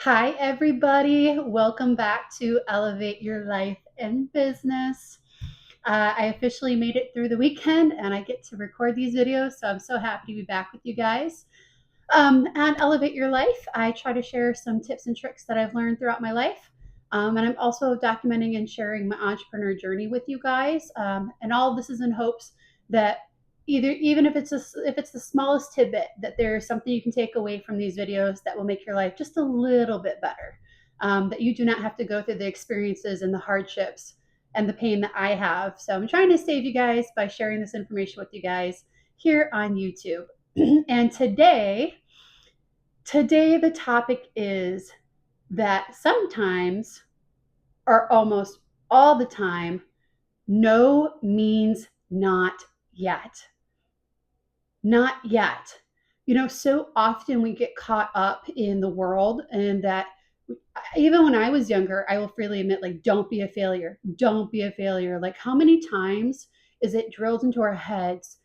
Hi, everybody. Welcome back to Elevate Your Life and Business. I officially made it through the weekend and I get to record these videos, so I'm so happy to be back with you guys. And Elevate Your Life, I try to share some tips and tricks that I've learned throughout my life. And I'm also documenting and sharing my entrepreneur journey with you guys. And all of this is in hopes that even if it's the smallest tidbit, that there's something you can take away from these videos that will make your life just a little bit better. That you do not have to go through the experiences and the hardships and the pain that I have. So I'm trying to save you guys by sharing this information with you guys here on YouTube. And today the topic is that sometimes, or almost all the time, no means not yet. Not yet. So often we get caught up in the world, and that even when I was younger, I will freely admit, like, don't be a failure. Don't be a failure. Like, how many times is it drilled into our heads?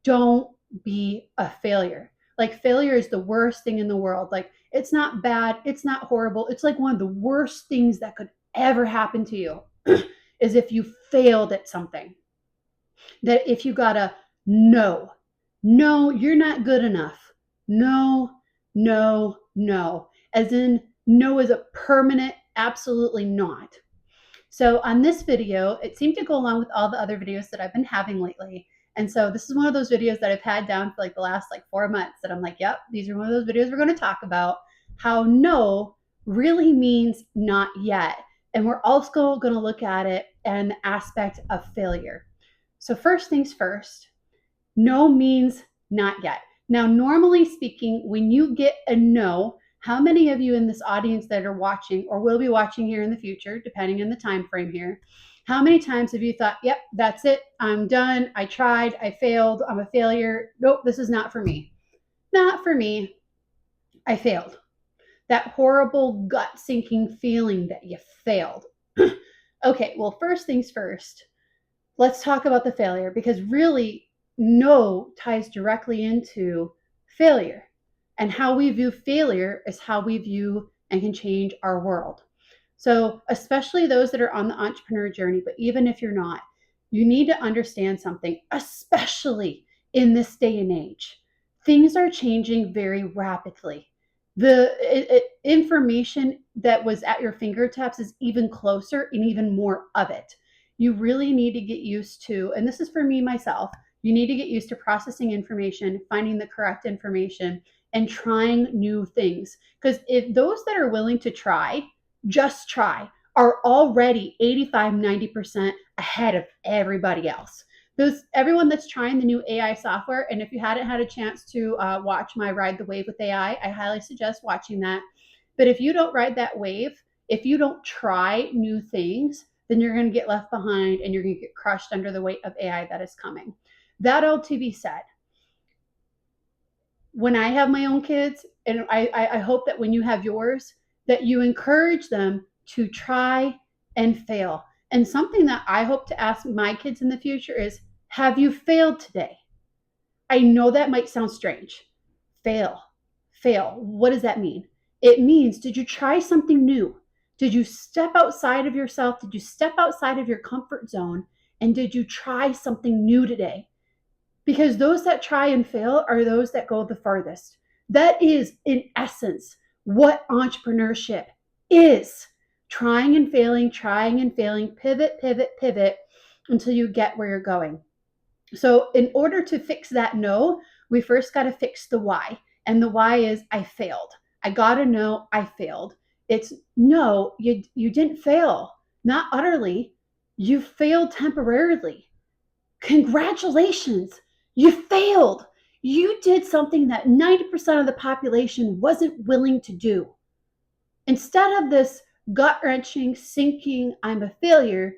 Don't be a failure. Like, failure is the worst thing in the world. Like, it's not bad, it's not horrible. It's like one of the worst things that could ever happen to you is if you failed at something. That if you got a no, no, you're not good enough. No, no, no. As in, no is a permanent, absolutely not. So on this video, it seemed to go along with all the other videos that I've been having lately. And so this is one of those videos that I've had down for like the last 4 months that I'm like, yep, these are one of those videos we're going to talk about how no really means not yet. And we're also going to look at it and the aspect of failure. So first things first, no means not yet. Now, normally speaking, when you get a no, how many of you in this audience that are watching or will be watching here in the future, depending on the time frame here, how many times have you thought, yep, that's it, I'm done, I tried, I failed, I'm a failure, nope, this is not for me. Not for me, I failed. That horrible gut sinking feeling that you failed. Okay, well, first things first, let's talk about the failure, because really no ties directly into failure. And how we view failure is how we view and can change our world. So, especially those that are on the entrepreneur journey, but even if you're not, you need to understand something, especially in this day and age. Things are changing very rapidly. The information that was at your fingertips is even closer and even more of it. You really need to get used to, and this is for me myself, you need to get used to processing information, finding the correct information, and trying new things. Because if those that are willing to try, just try, are already 85-90% ahead of everybody else. Everyone that's trying the new AI software, and if you hadn't had a chance to watch my Ride the Wave with AI, I highly suggest watching that. But if you don't ride that wave, if you don't try new things, then you're going to get left behind and you're going to get crushed under the weight of AI that is coming. That all to be said, when I have my own kids, and I hope that when you have yours, that you encourage them to try and fail. And something that I hope to ask my kids in the future is, have you failed today? I know that might sound strange. Fail, fail. What does that mean? It means, did you try something new? Did you step outside of yourself? Did you step outside of your comfort zone? And did you try something new today? Because those that try and fail are those that go the farthest. That is, in essence, what entrepreneurship is. Trying and failing, pivot, pivot, pivot until you get where you're going. So, in order to fix that no, we first got to fix the why. And the why is, I failed. I got to know I failed. It's no, you didn't fail. Not utterly. You failed temporarily. Congratulations, you failed. You did something that 90% of the population wasn't willing to do. Instead of this gut wrenching, sinking, I'm a failure,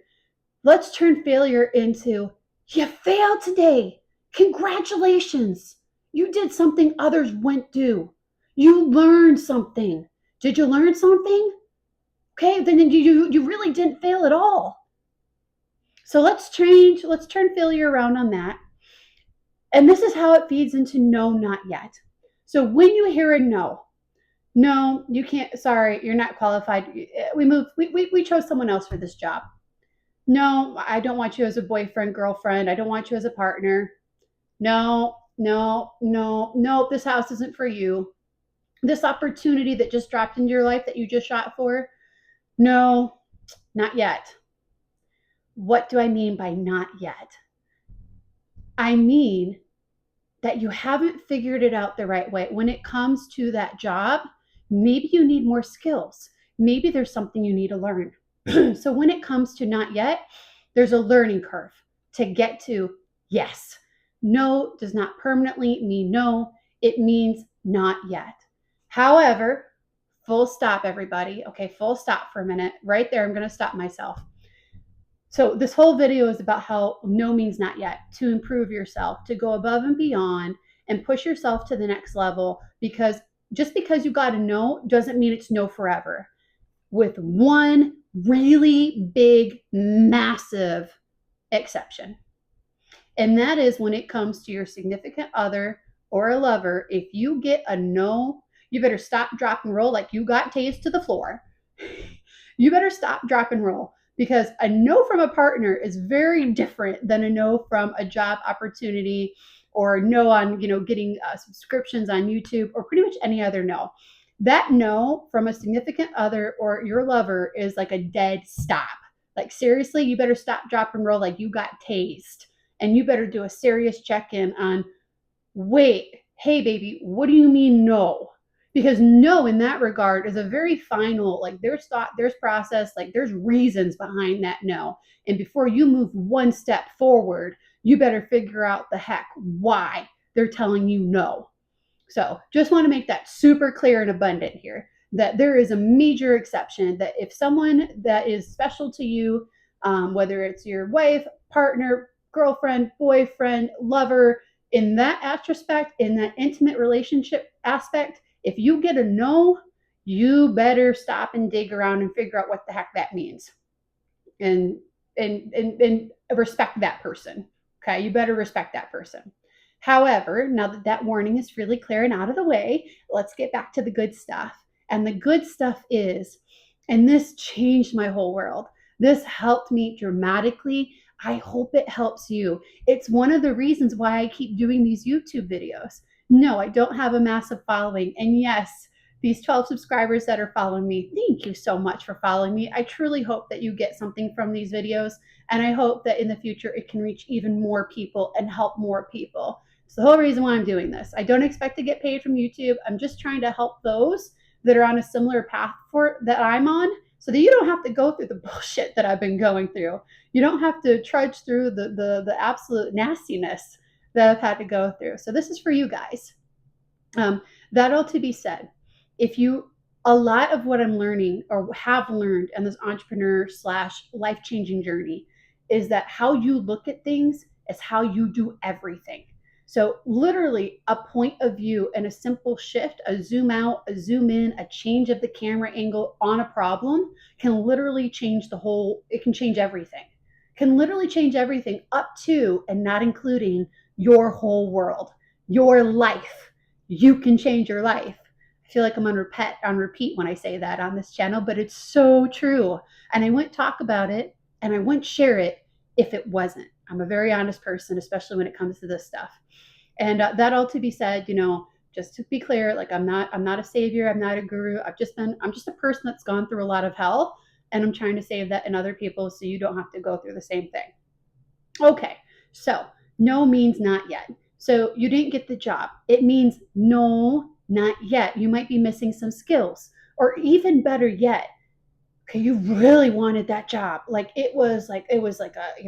let's turn failure into, you failed today. Congratulations. You did something others wouldn't do. You learned something. Did you learn something? Okay, then you really didn't fail at all. So let's turn failure around on that. And this is how it feeds into no, not yet. So when you hear a no, No, you can't. Sorry, you're not qualified. We chose someone else for this job. No, I don't want you as a boyfriend, girlfriend. I don't want you as a partner. No, no, no, no. This house isn't for you. This opportunity that just dropped into your life that you just shot for. No, not yet. What do I mean by not yet? I mean that you haven't figured it out the right way. When it comes to that job, maybe you need more skills. Maybe there's something you need to learn. So when it comes to not yet, there's a learning curve to get to yes. No does not permanently mean no, it means not yet. However, full stop, everybody. Okay, full stop for a minute. Right there, I'm going to stop myself. So this whole video is about how no means not yet, to improve yourself, to go above and beyond and push yourself to the next level, because just because you got a no doesn't mean it's no forever. With one really big, massive exception. And that is when it comes to your significant other or a lover. If you get a no, you better stop, drop, and roll like you got tased to the floor. You better stop, drop, and roll, because a no from a partner is very different than a no from a job opportunity, or no on getting subscriptions on YouTube, or pretty much any other no. That no from a significant other or your lover is like a dead stop. Like, seriously, you better stop, drop, and roll like you got tased, and you better do a serious check-in on, wait, hey baby, what do you mean no? Because no in that regard is a very final, like, there's thought, there's process, like there's reasons behind that no. And before you move one step forward, you better figure out the heck why they're telling you no. So just want to make that super clear and abundant here, that there is a major exception, that if someone that is special to you, whether it's your wife, partner, girlfriend, boyfriend, lover, in that aspect, in that intimate relationship aspect, if you get a no, you better stop and dig around and figure out what the heck that means, and and respect that person. Okay, you better respect that person. However, now that that warning is really clear and out of the way, let's get back to the good stuff. And the good stuff is, and this changed my whole world. This helped me dramatically. I hope it helps you. It's one of the reasons why I keep doing these YouTube videos. No, I don't have a massive following. And yes, these 12 subscribers that are following me, thank you so much for following me. I truly hope that you get something from these videos. And I hope that in the future it can reach even more people and help more people. It's the whole reason why I'm doing this. I don't expect to get paid from YouTube. I'm just trying to help those that are on a similar path that I'm on, so that you don't have to go through the bullshit that I've been going through. You don't have to trudge through the absolute nastiness that I've had to go through. So this is for you guys. That all to be said, if you, a lot of what I'm learning or have learned in this entrepreneur slash life changing journey is that how you look at things is how you do everything. So literally a point of view and a simple shift, a zoom out, a zoom in, a change of the camera angle on a problem can literally change the whole, it can change everything. Can literally change everything up to and not including your whole world, your life. You can change your life. I feel like I'm on repeat when I say that on this channel, but it's so true. And I wouldn't talk about it and I wouldn't share it if it wasn't. I'm a very honest person, especially when it comes to this stuff. And that all to be said, just to be clear, like I'm not a savior, I'm not a guru. I'm just a person that's gone through a lot of hell, and I'm trying to save that in other people so you don't have to go through the same thing. Okay, so no means not yet. So you didn't get the job. It means no, not yet. You might be missing some skills, or even better yet, okay, you really wanted that job. Like it was like a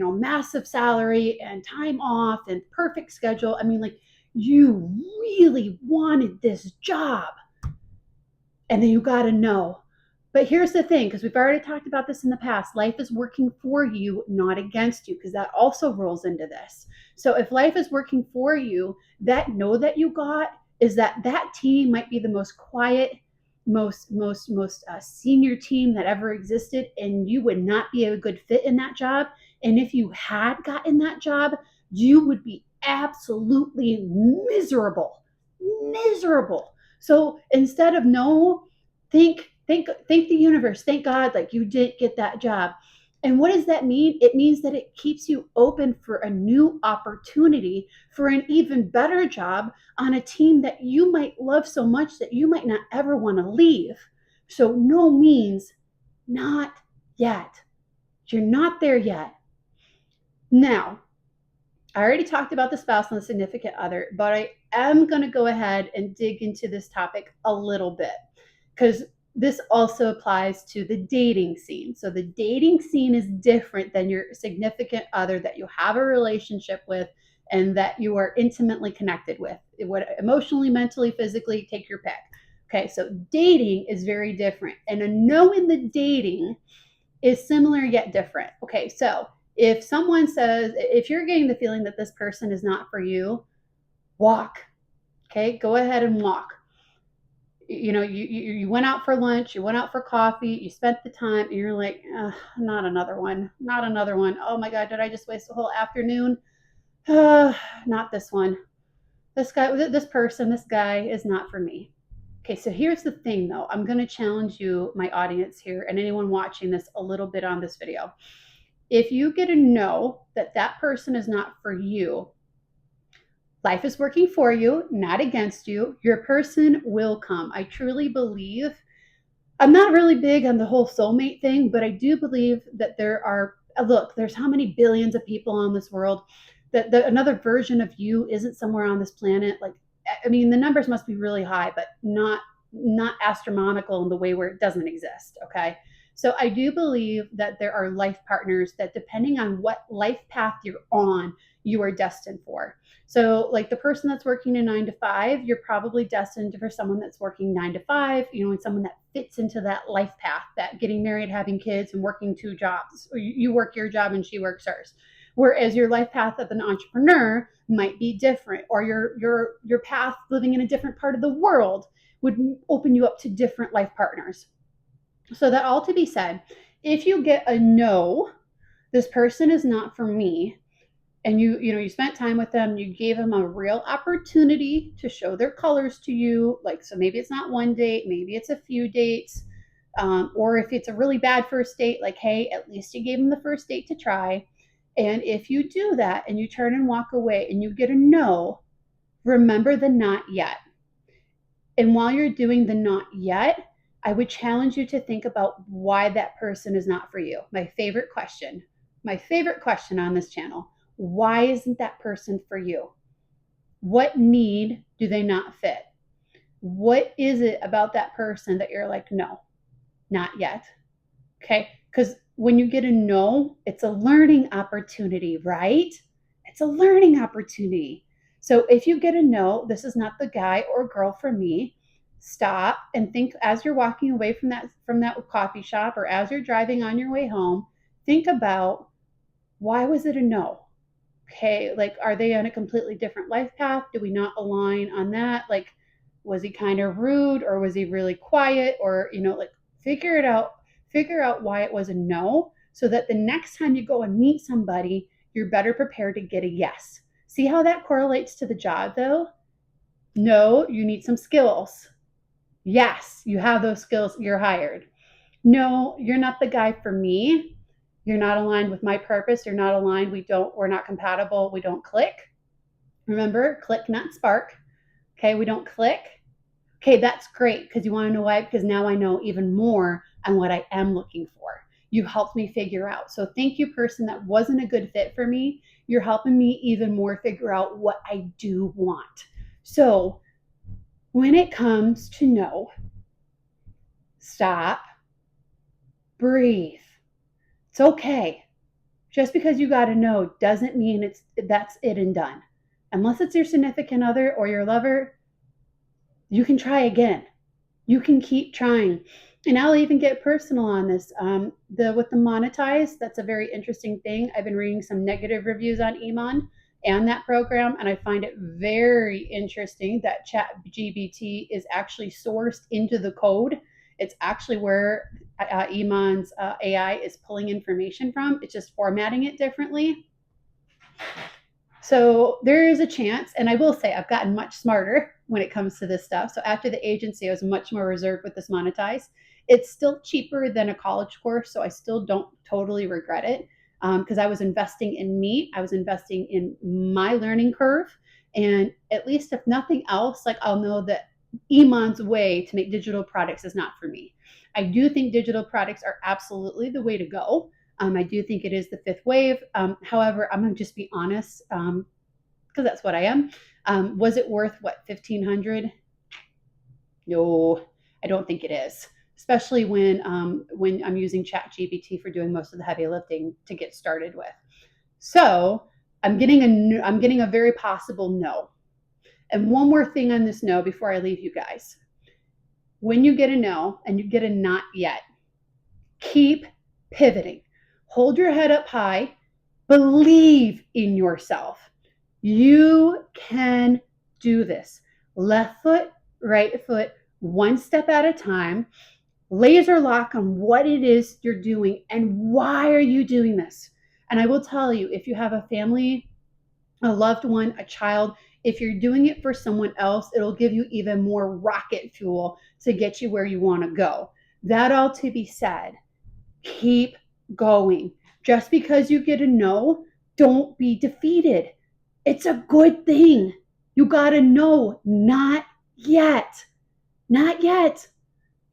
massive salary and time off and perfect schedule. I mean, like you really wanted this job, and then you got to know. But here's the thing, because we've already talked about this in the past, life is working for you, not against you, because that also rolls into this. So if life is working for you, that no that you got is that team might be the most quiet, most senior team that ever existed, and you would not be a good fit in that job. And if you had gotten that job, you would be absolutely miserable. So instead of no, think the universe, thank God, like you did get that job. And what does that mean? It means that it keeps you open for a new opportunity for an even better job on a team that you might love so much that you might not ever want to leave. So no means not yet. You're not there yet. Now, I already talked about the spouse and the significant other, but I am going to go ahead and dig into this topic a little bit because this also applies to the dating scene. So the dating scene is different than your significant other that you have a relationship with and that you are intimately connected with. Emotionally, mentally, physically, take your pick. Okay, so dating is very different. And a no in the dating is similar yet different. Okay, so if someone says, if you're getting the feeling that this person is not for you, walk. Okay, go ahead and walk. You know, you went out for lunch, you went out for coffee, you spent the time, and you're like, not another one, not another one. Oh my God, did I just waste the whole afternoon? Not this one. This guy, this person, this guy is not for me. Okay, so here's the thing though. I'm going to challenge you, my audience here, and anyone watching this a little bit on this video. If you get a no that that person is not for you, life is working for you, not against you. Your person will come. I truly believe. I'm not really big on the whole soulmate thing, but I do believe that there are, look, there's how many billions of people on this world that another version of you isn't somewhere on this planet. Like, I mean, the numbers must be really high, but not astronomical in the way where it doesn't exist. Okay. So I do believe that there are life partners that depending on what life path you're on, you are destined for. So like the person that's working a 9 to 5, you're probably destined for someone that's working 9 to 5, and someone that fits into that life path, that getting married, having kids, and working 2 jobs. Or you work your job and she works hers. Whereas your life path of an entrepreneur might be different, or your path living in a different part of the world would open you up to different life partners. So that all to be said, if you get a no, this person is not for me, and you spent time with them, you gave them a real opportunity to show their colors to you, like, so maybe it's not one date, maybe it's a few dates, or if it's a really bad first date, like, hey, at least you gave them the first date to try. And if you do that and you turn and walk away and you get a no, remember the not yet. And while you're doing the not yet, I would challenge you to think about why that person is not for you. My favorite question on this channel. Why isn't that person for you? What need do they not fit? What is it about that person that you're like, no, not yet? Okay. Because when you get a no, it's a learning opportunity, right? It's a learning opportunity. So if you get a no, this is not the guy or girl for me, stop and think as you're walking away from that coffee shop, or as you're driving on your way home, think about, why was it a no? Okay, like, are they on a completely different life path? Do we not align on that? Like, was he kind of rude, or was he really quiet? Or, like, figure out why it was a no, so that the next time you go and meet somebody, you're better prepared to get a yes. See how that correlates to the job though? No, you need some skills. Yes, you have those skills, you're hired. No, you're not the guy for me. You're not aligned with my purpose. You're not aligned. We're not compatible. We don't click. Remember, click, not spark. Okay, we don't click. Okay, that's great, because you want to know why? Because now I know even more on what I am looking for. You helped me figure out. So thank you, person that wasn't a good fit for me. You're helping me even more figure out what I do want. So when it comes to no, stop, breathe. It's okay. Just because you got a no doesn't mean that's it and done. Unless it's your significant other or your lover, you can try again. You can keep trying. And I'll even get personal on this. With the monetize, that's a very interesting thing. I've been reading some negative reviews on Iman and that program, and I find it very interesting that ChatGPT is actually sourced into the code. It's actually where Iman's AI is pulling information from. It's just formatting it differently. So there is a chance, and I will say I've gotten much smarter when it comes to this stuff. So after the agency, I was much more reserved with this monetize. It's still cheaper than a college course, so I still don't totally regret it because I was investing in me. I was investing in my learning curve. And at least if nothing else, like I'll know that Iman's way to make digital products is not for me. I do think digital products are absolutely the way to go. I do think it is the fifth wave. However, I'm going to just be honest because that's what I am. Was it worth what, 1,500? No, I don't think it is. Especially when I'm using ChatGPT for doing most of the heavy lifting to get started with. So I'm getting a very possible no. And one more thing on this no before I leave you guys. When you get a no and you get a not yet, keep pivoting. Hold your head up high. Believe in yourself. You can do this. Left foot, right foot, one step at a time. Laser lock on what it is you're doing and why are you doing this. And I will tell you, if you have a family, a loved one, a child, if you're doing it for someone else, it'll give you even more rocket fuel to get you where you want to go. That all to be said, keep going. Just because you get a no, don't be defeated. It's a good thing. You got to know, not yet. Not yet.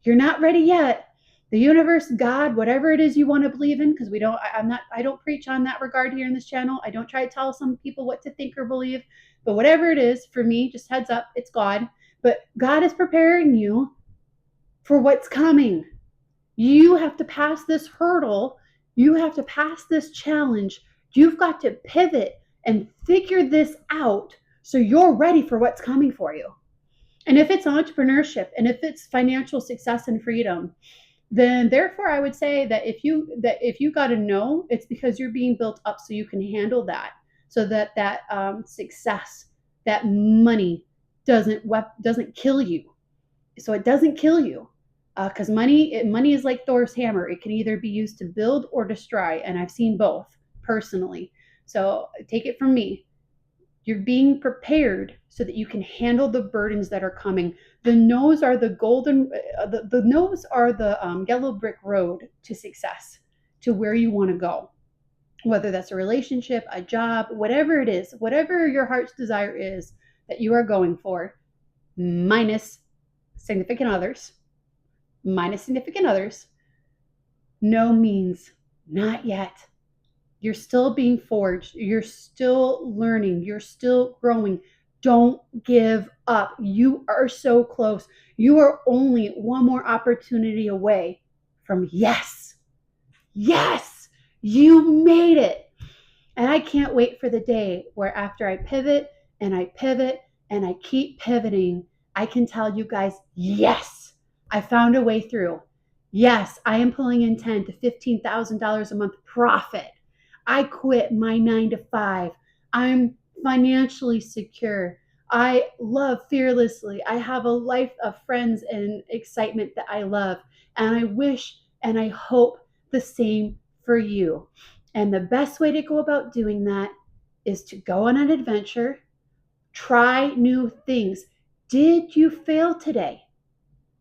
You're not ready yet. The universe, God, whatever it is you want to believe in, because I don't preach on that regard here in this channel. I don't try to tell some people what to think or believe, but whatever it is, for me, just heads up, it's God. But God is preparing you for what's coming. You have to pass this hurdle. You have to pass this challenge. You've got to pivot and figure this out so you're ready for what's coming for you. And if it's entrepreneurship and if it's financial success and freedom, then therefore I would say that if you got to know, it's because you're being built up so you can handle that, so that success, that money doesn't kill you. So it doesn't kill you. Because money is like Thor's hammer. It can either be used to build or destroy, and I've seen both personally. So take it from me. You're being prepared so that you can handle the burdens that are coming. The no's are the yellow brick road to success, to where you want to go. Whether that's a relationship, a job, whatever it is, whatever your heart's desire is that you are going for, minus significant others. No means not yet. You're still being forged. You're still learning. You're still growing. Don't give up. You are so close. You are only one more opportunity away from yes. Yes, you made it. And I can't wait for the day where after I pivot and I pivot and I keep pivoting, I can tell you guys, yes, I found a way through. Yes, I am pulling in $10,000 to $15,000 a month profit. I quit my 9 to 5. I'm financially secure. I love fearlessly. I have a life of friends and excitement that I love. And I wish and I hope the same for you. And the best way to go about doing that is to go on an adventure, try new things. Did you fail today?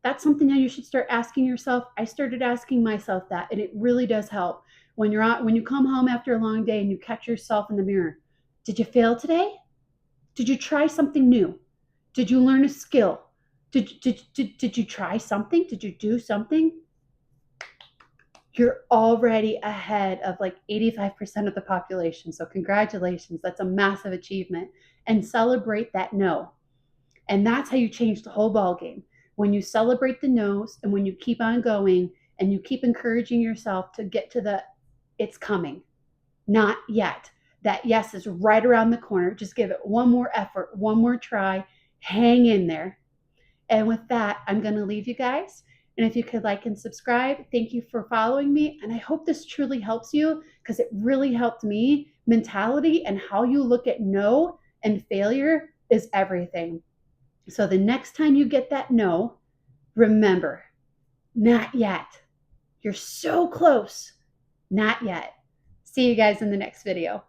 That's something that you should start asking yourself. I started asking myself that, and it really does help. When you come home after a long day and you catch yourself in the mirror, did you fail today? Did you try something new? Did you learn a skill? Did you try something? Did you do something? You're already ahead of like 85% of the population. So congratulations. That's a massive achievement. And celebrate that no. And that's how you change the whole ball game. When you celebrate the no's and when you keep on going and you keep encouraging yourself to get to the it's coming, not yet. That yes is right around the corner. Just give it one more effort, one more try. Hang in there. And with that, I'm going to leave you guys. And if you could like and subscribe, thank you for following me. And I hope this truly helps you because it really helped me. Mentality and how you look at no and failure is everything. So the next time you get that no, remember, not yet. You're so close. Not yet. See you guys in the next video.